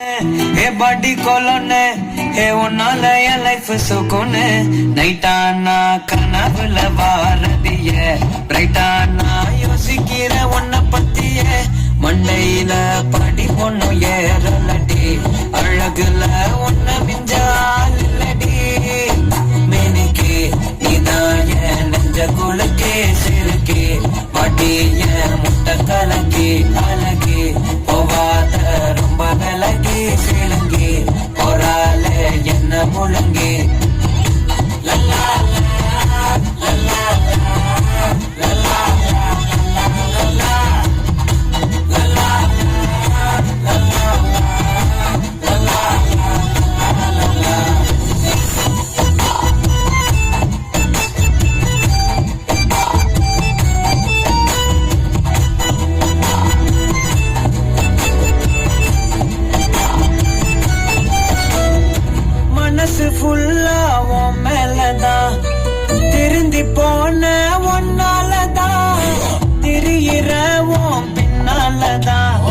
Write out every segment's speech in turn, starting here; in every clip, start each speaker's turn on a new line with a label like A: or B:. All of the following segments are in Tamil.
A: हे बॉडी कोलोने हे उन्नाल या लाइफ सुकूने नैटाना कनवुल वारदिय ब्ரைட்டானா யோசிக்கிற உன்னை பத்திய மண்டையில படி பொண்ணு ஏறலடி அழகுல உன்னை மிஞ்ச ஆள் இல்லடி மேனிக்கு நீதான் என் நெஞ்ச குலுக்கி சிறுக்கி பாட்டிய முட்டை கலக்கி அழகி போவாத ரொம்ப விலகி சிலுங்கி போரால என்ன முழுங்கி லல்லா லல்லா லல்லா ஃபுல்லா உன் மேலதான் திருந்தி போன ஒன்னாலதான் திரியிற உன் பின்னாலதான்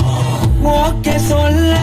A: ஓகே சொல்ல